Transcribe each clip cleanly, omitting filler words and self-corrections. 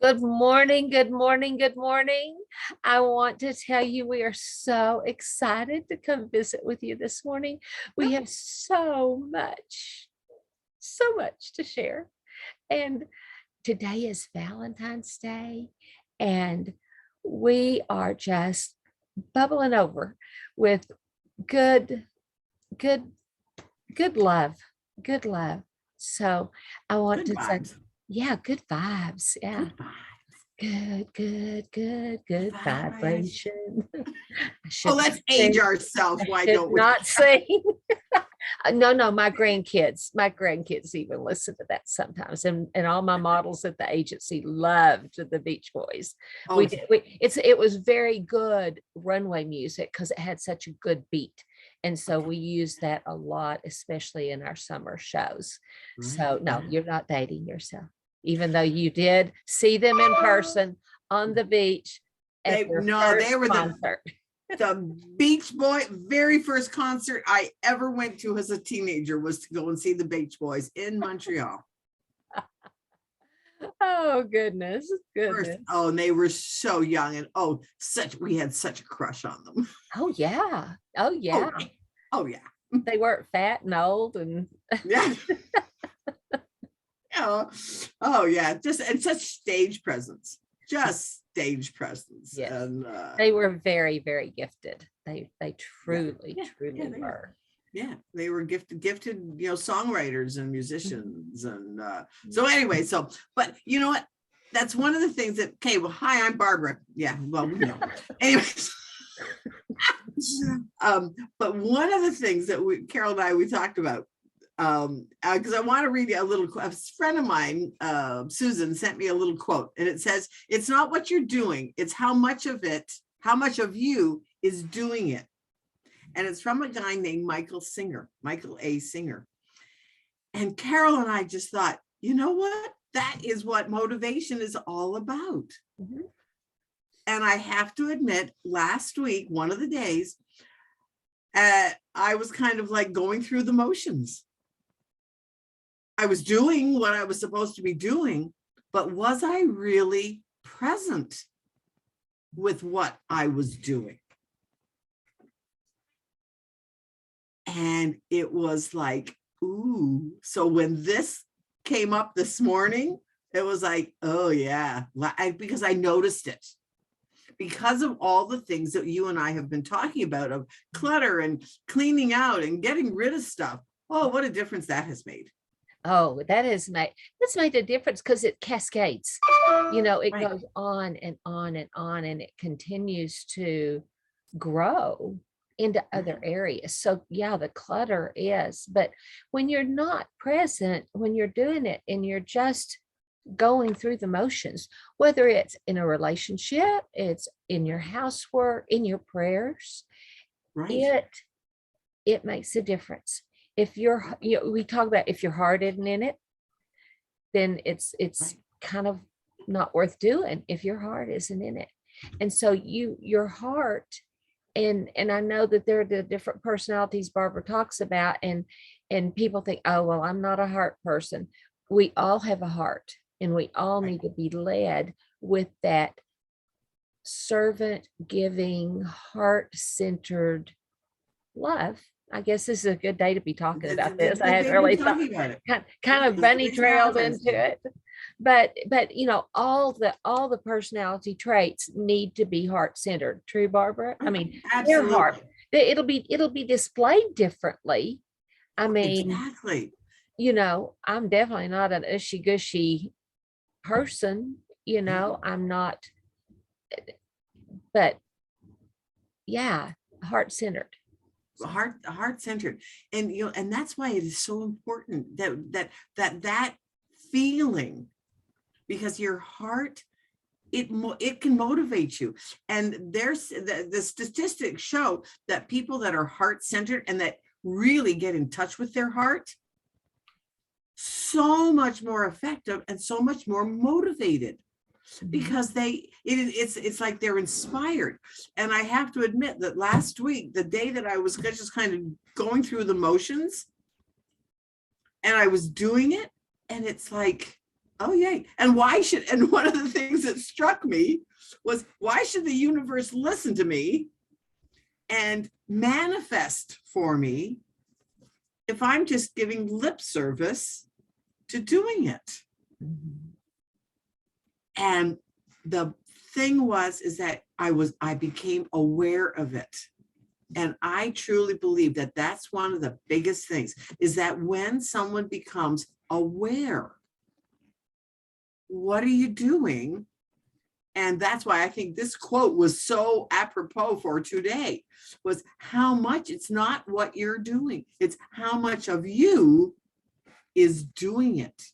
Good morning, good morning, good morning. I want to tell you we are so excited to come visit with you this morning. We have so much to share. And today is Valentine's Day, and we are just bubbling over with good love, good love. So I want Good to say, vibes. yeah, good vibes. Yeah. Good vibes. Good Vibration. vibration. Oh, let's age ourselves. Why don't we? Not sing. No, my grandkids even listen to that sometimes. And all my models at the agency loved the Beach Boys. Oh, It was very good runway music because it had such a good beat. And so we use that a lot, especially in our summer shows. So no, you're not dating yourself, even though you did see them in person on the beach at their they were concert. the Beach Boy. Very first concert I ever went to as a teenager was to go and see the Beach Boys in Montreal. Oh goodness. And they were so young, and we had such a crush on them. Oh yeah. Oh yeah. They weren't fat and old and Yeah. Oh yeah, and such stage presence. Just stage presence. Yes. And they were very, very gifted. They truly were. Yeah, they were gifted, songwriters and musicians. And so anyway, but you know what? That's one of the things that, okay, well, hi, I'm Barbara. Yeah, well, anyways. But one of the things that Carol and I talked about, because I want to read you a friend of mine, Susan, sent me a little quote, and it says, "It's not what you're doing, it's how much of you is doing it." And it's from a guy named Michael A. Singer. And Carol and I just thought, you know what? That is what motivation is all about. Mm-hmm. And I have to admit, last week, one of the days, I was kind of like going through the motions. I was doing what I was supposed to be doing, but was I really present with what I was doing? And it was like, ooh. So when this came up this morning, it was like, oh yeah, because I noticed it. Because of all the things that you and I have been talking about, of clutter and cleaning out and getting rid of stuff. Oh, what a difference that has made. Oh, that's made a difference because it cascades. It goes on and on and on, and it continues to grow into other areas. So yeah, the clutter is, but when you're not present, when you're doing it and you're just going through the motions, whether it's in a relationship, it's in your housework, in your prayers, it makes a difference. If we talk about if your heart isn't in it, then it's kind of not worth doing if your heart isn't in it. And so your heart, and I know that there are the different personalities Barbara talks about, and people think, oh, well, I'm not a heart person. We all have a heart, and we all need to be led with that servant giving, heart-centered love. I guess this is a good day to be talking about this. I hadn't really thought about it. Kind of bunny trailed into it. But all the personality traits need to be heart-centered. True, Barbara? I mean, absolutely. Your heart. It'll be displayed differently. I mean, exactly. I'm definitely not an ushy-gushy person. I'm not. But yeah, heart-centered. Heart-centered, and and that's why it is so important that feeling, because your heart, it can motivate you. And there's the statistics show that people that are heart-centered and that really get in touch with their heart, so much more effective and so much more motivated, because it's like they're inspired. And I have to admit that last week, the day that I was just kind of going through the motions and I was doing it, and it's like, Oh, yay. And one of the things that struck me was, why should the universe listen to me and manifest for me if I'm just giving lip service to doing it? And the thing is that I became aware of it. And I truly believe that that's one of the biggest things, is that when someone becomes aware, what are you doing? And that's why I think this quote was so apropos for today, was how much, it's not what you're doing, it's how much of you is doing it.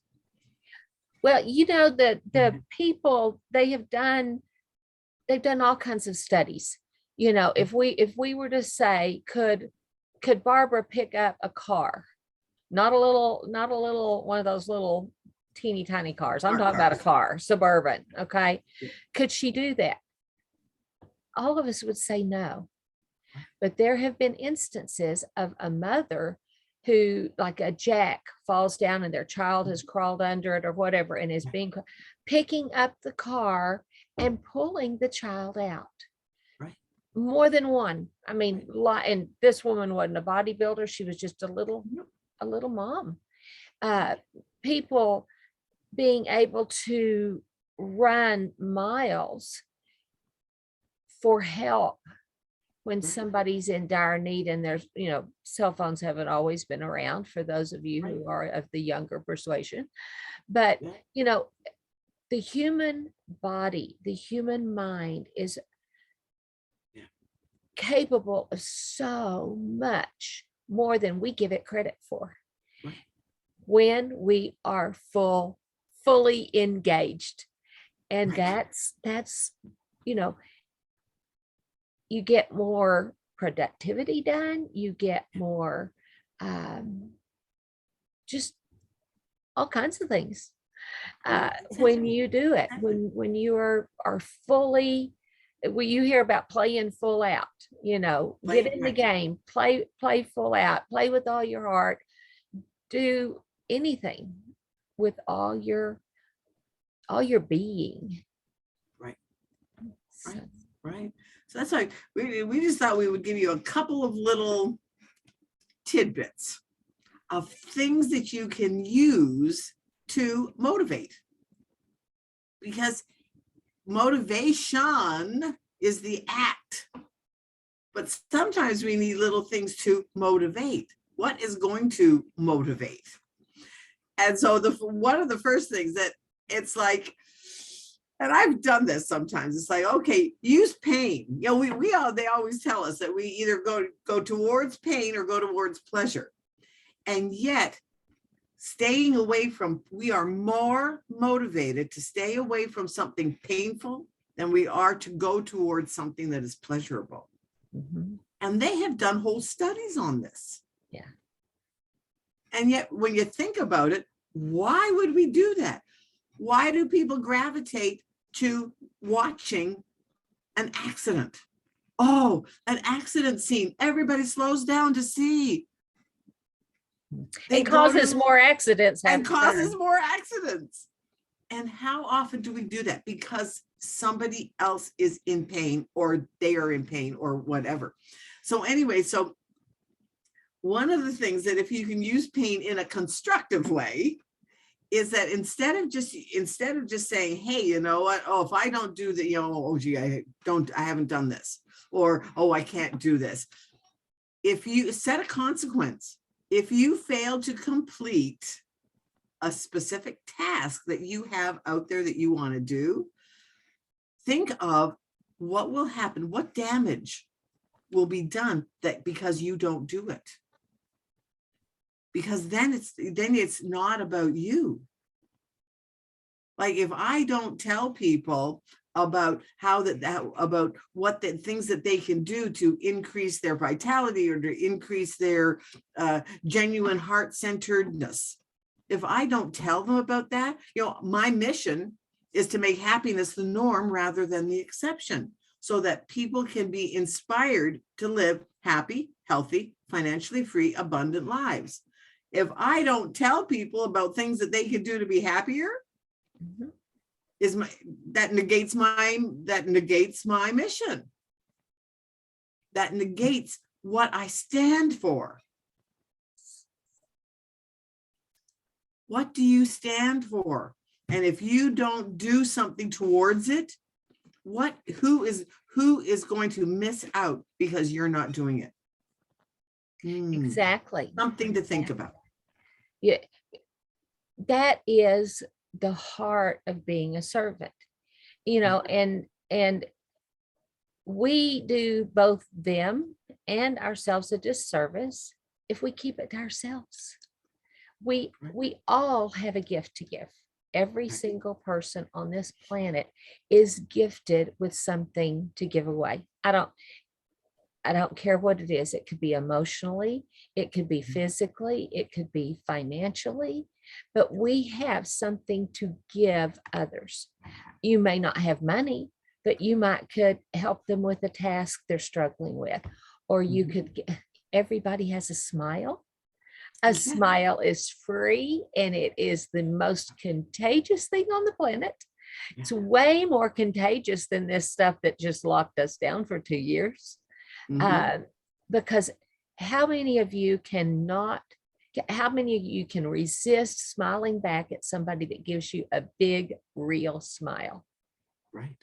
Well, you know, the people, they've done all kinds of studies. You know, if we were to say, could Barbara pick up a car, not a little one of those little teeny tiny cars. I'm talking about a car, Suburban. Okay. Could she do that? All of us would say no. But there have been instances of a mother who, like a jack falls down and their child has crawled under it or whatever, and is picking up the car and pulling the child out. Right. More than one. I mean, and this woman wasn't a bodybuilder. She was just a little mom. People being able to run miles for help when somebody's in dire need. And there's, cell phones haven't always been around for those of you who are of the younger persuasion, but the human body, the human mind is capable of so much more than we give it credit for. When we are fully engaged. And that's, you get more productivity done, you get more, just all kinds of things. When you do it, when you are fully, when you hear about playing full out, get in the game, play full out, play with all your heart, do anything with all your being. Right. So that's why we just thought we would give you a couple of little tidbits of things that you can use to motivate. Because motivation is the act, but sometimes we need little things to motivate. What is going to motivate? And so one of the first things that it's like, and I've done this sometimes, it's like, okay, use pain. They always tell us that we either go towards pain or go towards pleasure. And yet staying away from, we are more motivated to stay away from something painful than we are to go towards something that is pleasurable. Mm-hmm. And they have done whole studies on this. Yeah. And yet when you think about it, why would we do that? Why do people gravitate to watching an accident? Oh, an accident scene. Everybody slows down to see. It causes more accidents. And causes more accidents. And how often do we do that? Because somebody else is in pain, or they are in pain, or whatever. So anyway, one of the things that if you can use pain in a constructive way is that instead of just saying, hey, you know what? Oh, if I don't do that, I haven't done this, or, oh, I can't do this. If you set a consequence, if you fail to complete a specific task that you have out there that you want to do, think of what will happen, what damage will be done because you don't do it. Because then it's not about you. Like if I don't tell people about about what the things that they can do to increase their vitality or to increase their genuine heart-centeredness, if I don't tell them about that, my mission is to make happiness the norm rather than the exception, so that people can be inspired to live happy, healthy, financially free, abundant lives. If I don't tell people about things that they can do to be happier, Mhm. That negates my mission. That negates what I stand for. What do you stand for? And if you don't do something towards it, who is going to miss out because you're not doing it? Exactly. Something to think about. Yeah, that is the heart of being a servant, and we do both them and ourselves a disservice if we keep it to ourselves. We all have a gift to give. Every single person on this planet is gifted with something to give away. I don't care what it is. It could be emotionally, it could be physically, it could be financially, but we have something to give others. You may not have money, but you could help them with a task they're struggling with, or you could. Everybody has a smile. A smile is free, and it is the most contagious thing on the planet. It's way more contagious than this stuff that just locked us down for 2 years. Because how many of you can resist smiling back at somebody that gives you a big, real smile? Right.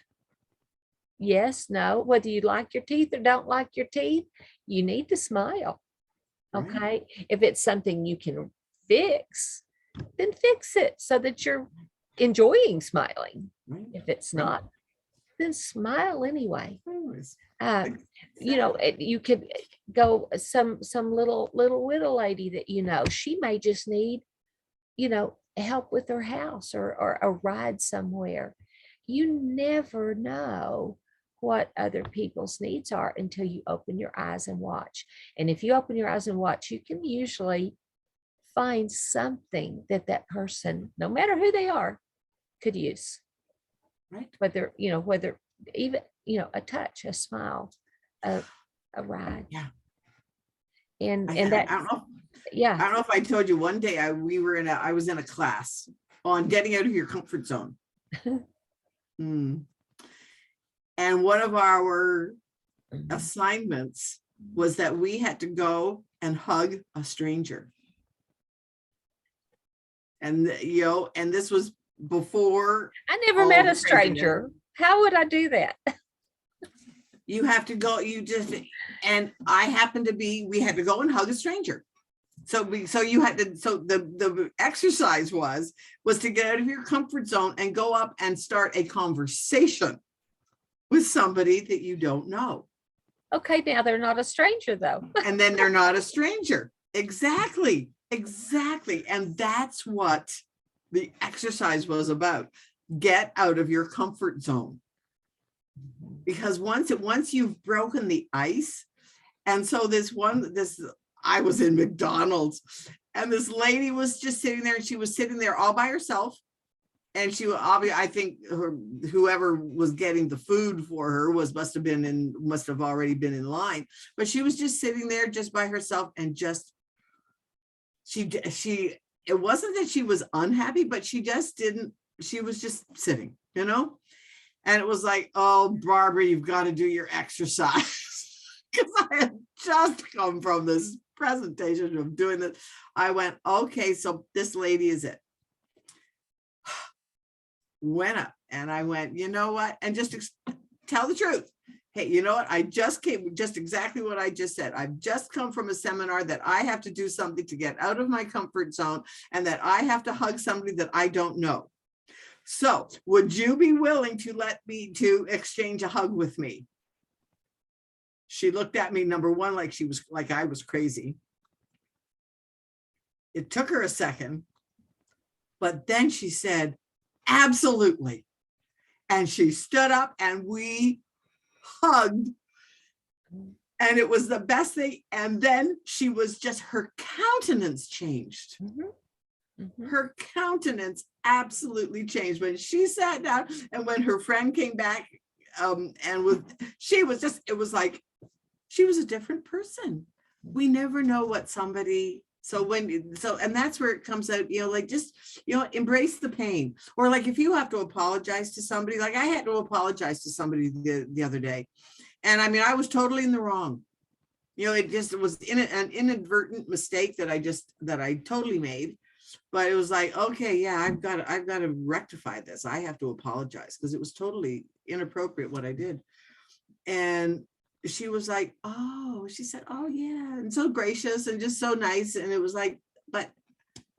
Yes, no, whether you like your teeth or don't like your teeth, you need to smile. Okay. Right. If it's something you can fix, then fix it so that you're enjoying smiling. Right. If it's not, then smile anyway. You could go some little widow lady that she may just need help with her house or a ride somewhere. You never know what other people's needs are until you open your eyes and watch. And if you open your eyes and watch, you can usually find something that person, no matter who they are, could use. Right. Whether even, a touch, a smile, a ride. Yeah. And I don't know. Yeah. I don't know if I told you one day I was in a class on getting out of your comfort zone. And one of our assignments was that we had to go and hug a stranger. And and this was before. I never met a stranger. How would I do that? You have to go, and we had to go and hug a stranger. So the exercise was to get out of your comfort zone and go up and start a conversation with somebody that you don't know. Okay, now they're not a stranger though. And then they're not a stranger. Exactly. And that's what the exercise was about. Get out of your comfort zone. Because once you've broken the ice, and so I was in McDonald's, and this lady was just sitting there, and she was sitting there all by herself. And she obviously, I think whoever was getting the food for her must have already been in line, but she was just sitting there just by herself, and it wasn't that she was unhappy, but she was just sitting, and it was like, oh, Barbara, you've got to do your exercise. Because I had just come from this presentation of doing this. I went, okay, so this lady is it. Went up and I went, you know what? And just tell the truth. Hey, you know what? I just came, just exactly what I just said. I've just come from a seminar that I have to do something to get out of my comfort zone, and that I have to hug somebody that I don't know. So would you be willing to exchange a hug with me? She looked at me, number one, like I was crazy. It took her a second, but then she said, absolutely. And she stood up and we hugged, and it was the best thing. And then her countenance changed. Her countenance absolutely changed when she sat down, and when her friend came back, it was like she was a different person. We never know what somebody So and that's where it comes out, like just, embrace the pain. Or like if you have to apologize to somebody, like I had to apologize to somebody the other day. And I mean, I was totally in the wrong. It was an inadvertent mistake that I totally made. But it was like, okay, yeah, I've got to rectify this. I have to apologize because it was totally inappropriate what I did. And she was like, she said, oh yeah, and so gracious and just so nice. And it was like, but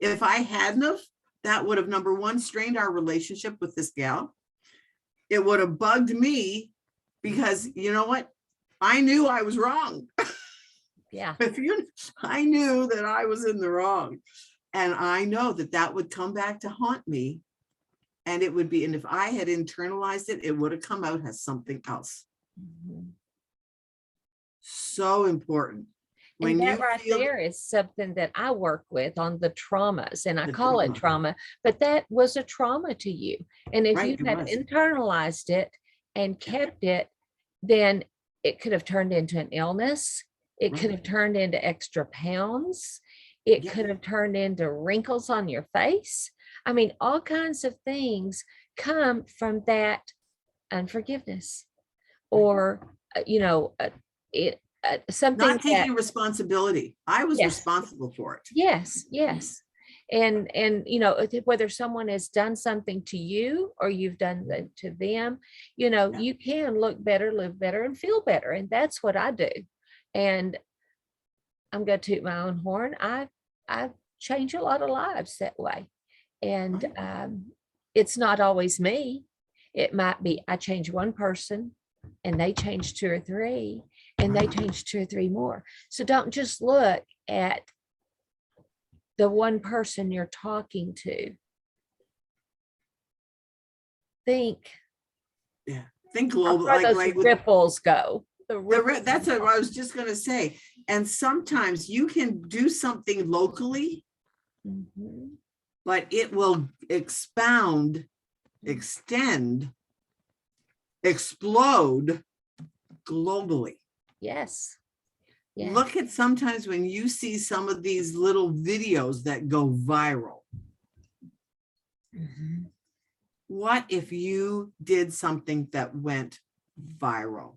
if I hadn't have, that would have, number one, strained our relationship with this gal. It would have bugged me because you know what? I knew I was wrong. Yeah. I knew that I was in the wrong. And I know that would come back to haunt me. And it would be, and if I had internalized it, it would have come out as something else. Mm-hmm. So important. And that right there is something that I work with on the traumas, and I call it trauma, but that was a trauma to you. And if you had internalized it and kept it, then it could have turned into an illness. It could have turned into extra pounds. It could have turned into wrinkles on your face. I mean, all kinds of things come from that unforgiveness or, something not taking responsibility. I was responsible for it. Yes. And whether someone has done something to you or you've done that to them, you can look better, live better, and feel better. And that's what I do. And I'm going to toot my own horn. I change a lot of lives that way. And it's not always me. It might be I change one person and they change two or three and they change two or three more. So don't just look at the one person you're talking to. Think global. Like ripples go. That's what I was just going to say. And sometimes you can do something locally, but it will expound, extend, explode globally. Yes. Look at sometimes when you see some of these little videos that go viral. What if you did something that went viral?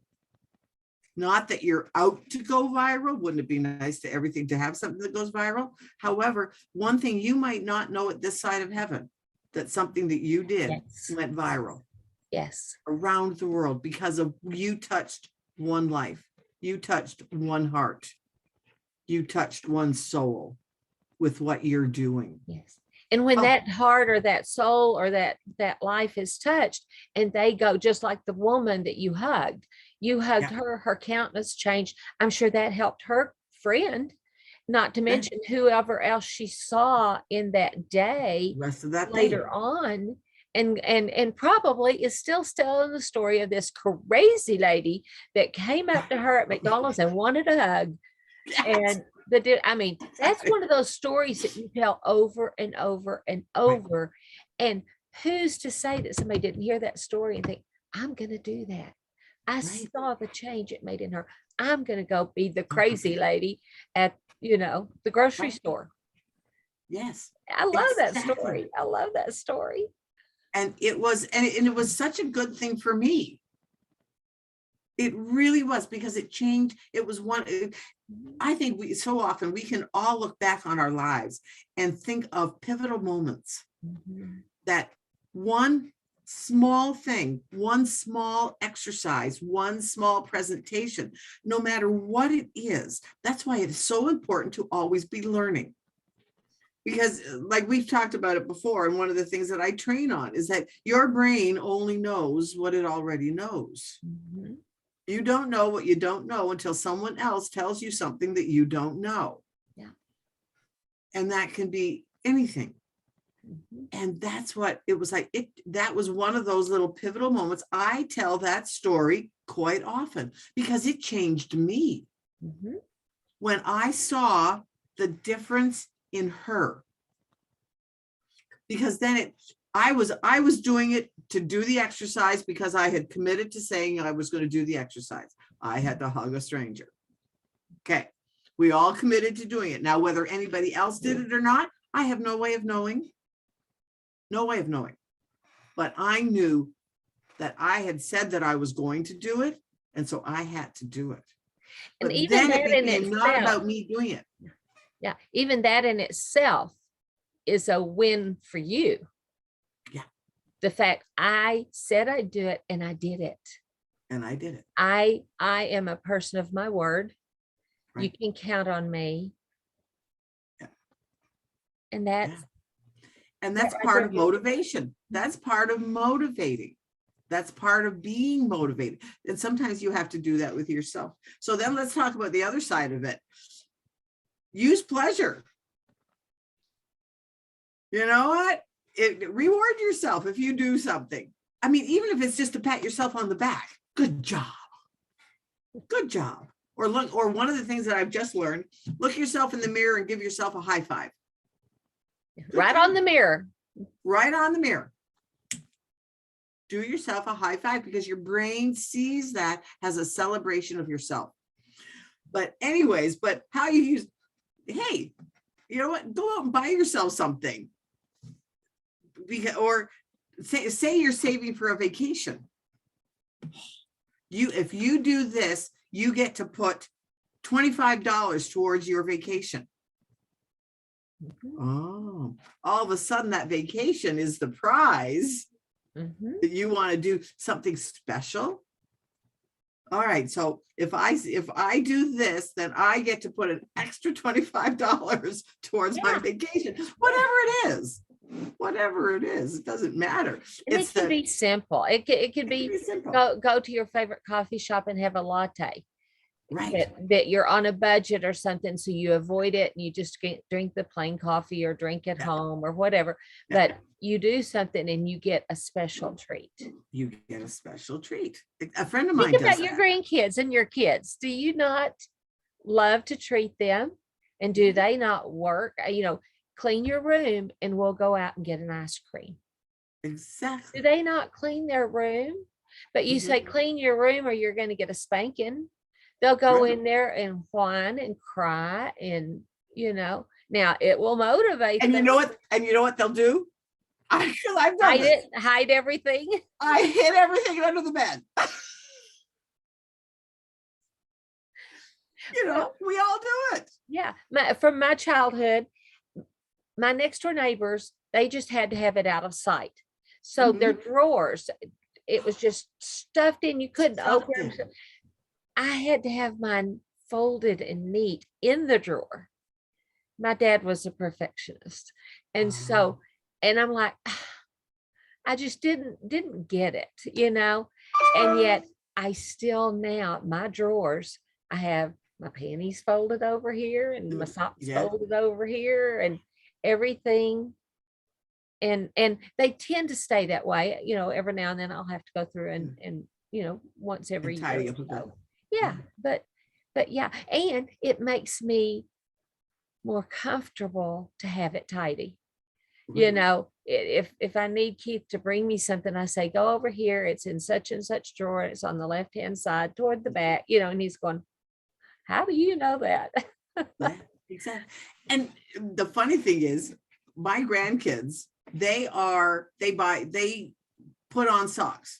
Not that you're out to go viral. Wouldn't it be nice to everything to have something that goes viral? However, one thing you might not know at this side of heaven, that something that you did went viral. Yes. Around the world because of you touched one life. You touched one heart. You touched one soul with what you're doing. Yes. And when that heart or that soul or that life is touched and they go, just like the woman that you hugged her countenance changed. I'm sure that helped her friend, not to mention whoever else she saw in that day, rest of that later on. And probably is still telling the story of this crazy lady that came up to her at McDonald's and wanted a hug. And that's one of those stories that you tell over and over and over. And who's to say that somebody didn't hear that story and think, I'm going to do that. I saw the change it made in her. I'm going to go be the crazy lady at, the grocery store. Yes. I love that story. I love that story. And it was such a good thing for me. It really was, because it changed. It was I think so often we can all look back on our lives and think of pivotal moments that one small thing, one small exercise, one small presentation, no matter what it is. That's why it's so important to always be learning. Because like we've talked about it before, and one of the things that I train on is that your brain only knows what it already knows. You don't know what you don't know until someone else tells you something that you don't know. Yeah. And that can be anything. And that's what it was like. That was one of those little pivotal moments. I tell that story quite often because it changed me. When I saw the difference in her, because then I was doing it to do the exercise because I had committed to saying I was going to do the exercise. I had to hug a stranger. Okay. We all committed to doing it. Now, whether anybody else did it or not, I have no way of knowing. No way of knowing. But I knew that I had said that I was going to do it. And so I had to do it. And But even then it that in became not itself, about me doing it. yeah, even that in itself is a win for you. Yeah. The fact I said I'd do it and I did it. And I did it. I am a person of my word. You Right. can count on me. Yeah. And that's Yeah. And that's right part there of is- motivation. That's part of motivating. That's part of being motivated. And sometimes you have to do that with yourself. So then let's talk about the other side of it. Use pleasure. You know what? Reward yourself if you do something. I mean, even if it's just to pat yourself on the back. Good job. Good job. Or look, or one of the things that I've just learned, look yourself in the mirror and give yourself a high five. right on the mirror. Right on the mirror. Do yourself a high five because your brain sees that as a celebration of yourself. But anyways, but how you use, hey, you know what? Go out and buy yourself something. Because, or say you're saving for a vacation. If you do this, you get to put $25 towards your vacation. Oh, all of a sudden that vacation is the prize. That you want to do something special. All right, so if I do this, then I get to put an extra $25 towards my vacation, whatever it is, it doesn't matter. And it can be simple. It could be simple. go to your favorite coffee shop and have a latte. Right. That you're on a budget or something, so you avoid it and you just drink the plain coffee or drink at home or whatever. Yeah. But you do something and you get a special treat. You get a special treat. A friend of mine Think does about your that. grandkids and your kids. Do you not love to treat them? And do they not work? Clean your room and we'll go out and get an ice cream. Exactly. Do they not clean their room? But you say clean your room or you're going to get a spanking. They'll go in there and whine and cry and, now it will motivate And them. you know what they'll do? I've done this. Hide everything. I hid everything under the bed. We all do it. Yeah. From my childhood, my next door neighbors, they just had to have it out of sight. So their drawers, it was just stuffed in. You couldn't open them. I had to have mine folded and neat in the drawer. My dad was a perfectionist. And so, and I'm like, I just didn't get it, and yet I still now, my drawers, I have my panties folded over here and my socks folded over here and everything. And they tend to stay that way, every now and then I'll have to go through and once every year. Tidy up a bit. Yeah, but yeah, and it makes me more comfortable to have it tidy. If I need Keith to bring me something, I say, go over here. It's in such and such drawer. It's on the left-hand side toward the back, and he's going, how do you know that? Yeah, exactly. And the funny thing is, my grandkids, they put on socks.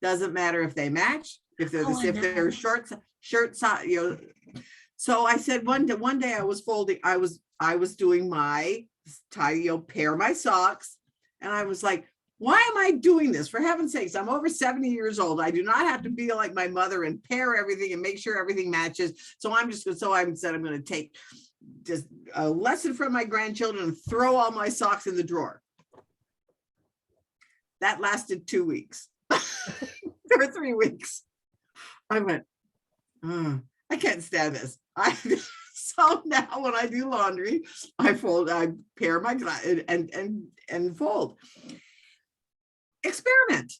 Doesn't matter if they match, if they're short socks, So I said one day I was doing my tidy, pair my socks, and I was like, why am I doing this? For heaven's sakes, I'm over 70 years old. I do not have to be like my mother and pair everything and make sure everything matches. So I said I'm going to take just a lesson from my grandchildren and throw all my socks in the drawer. That lasted 2 weeks. 2 or 3 weeks. I went, I can't stand this. So now when I do laundry, I pair my and fold. Experiment.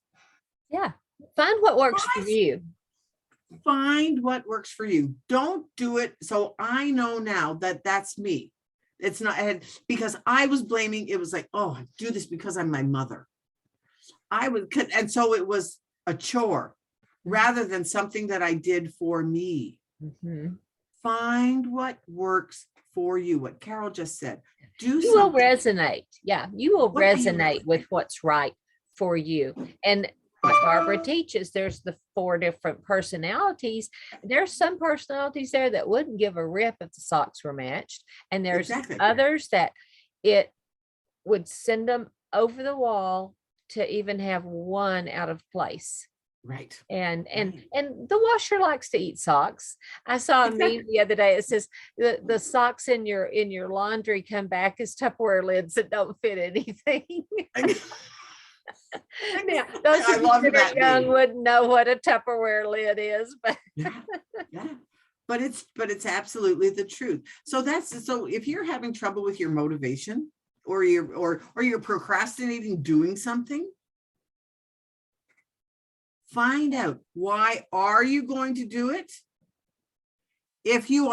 Yeah. Find what works for you. Find what works for you. Don't do it. So I know now that that's me. It's not, because I was blaming, it was like, oh, I do this because I'm my mother. And so it was a chore rather than something that I did for me. Find what works for you. What Carol just said. Do You will something. resonate. Yeah, you will What do you resonate with what's right for you. And like Barbara teaches, there's the 4 different personalities. There's some personalities there that wouldn't give a rip if the socks were matched. And there's Exactly. others that it would send them over the wall to even have one out of place. Right. And Right. the washer likes to eat socks. I saw a Exactly. meme the other day. It says the socks in your laundry come back as Tupperware lids that don't fit anything. Now, those I of you love that that are young meme. wouldn't know what a Tupperware lid is, but Yeah. But it's absolutely the truth. So if you're having trouble with your motivation, or you're procrastinating doing something, find out, why are you going to do it? If you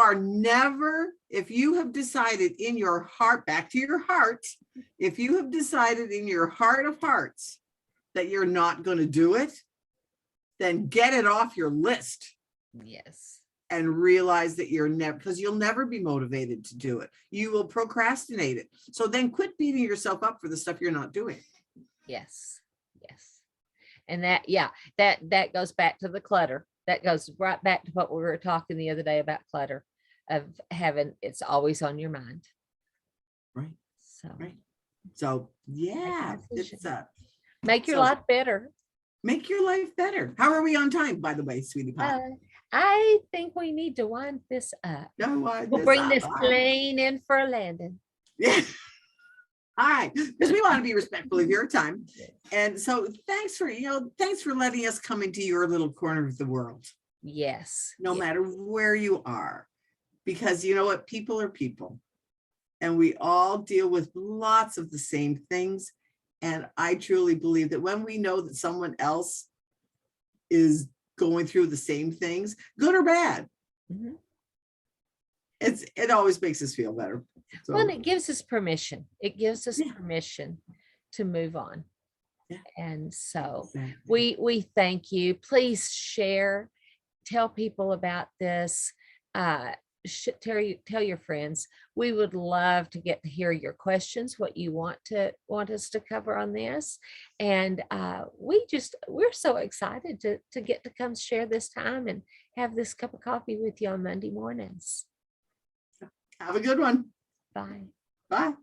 have decided in your heart, back to your heart, if you have decided in your heart of hearts that you're not going to do it, then get it off your list. yes. And realize that you'll never be motivated to do it. You will procrastinate it. So then quit beating yourself up for the stuff you're not doing. Yes. Yes. And that goes back to the clutter. That goes right back to what we were talking the other day about clutter, of having it's always on your mind. Right. So, Right. So yeah, it's make your so- life better. make your life better. How are we on time, by the way, sweetie pie? I think we need to wind this up. We'll bring this plane in for a landing. Yeah. All right, because we want to be respectful of your time. And so thanks for letting us come into your little corner of the world. Yes. No yes. matter where you are, because you know what, people are people, and we all deal with lots of the same things. And I truly believe that when we know that someone else is going through the same things, good or bad, Mm-hmm. it always makes us feel better. So, well, and it gives us permission. It gives us Yeah. permission to move on. Yeah. And so exactly. we thank you. Please share, tell people about this. Tell your friends. We would love to get to hear your questions, what you want us to cover on this. And we're so excited to get to come share this time and have this cup of coffee with you on Monday mornings. Have a good one. Bye. Bye.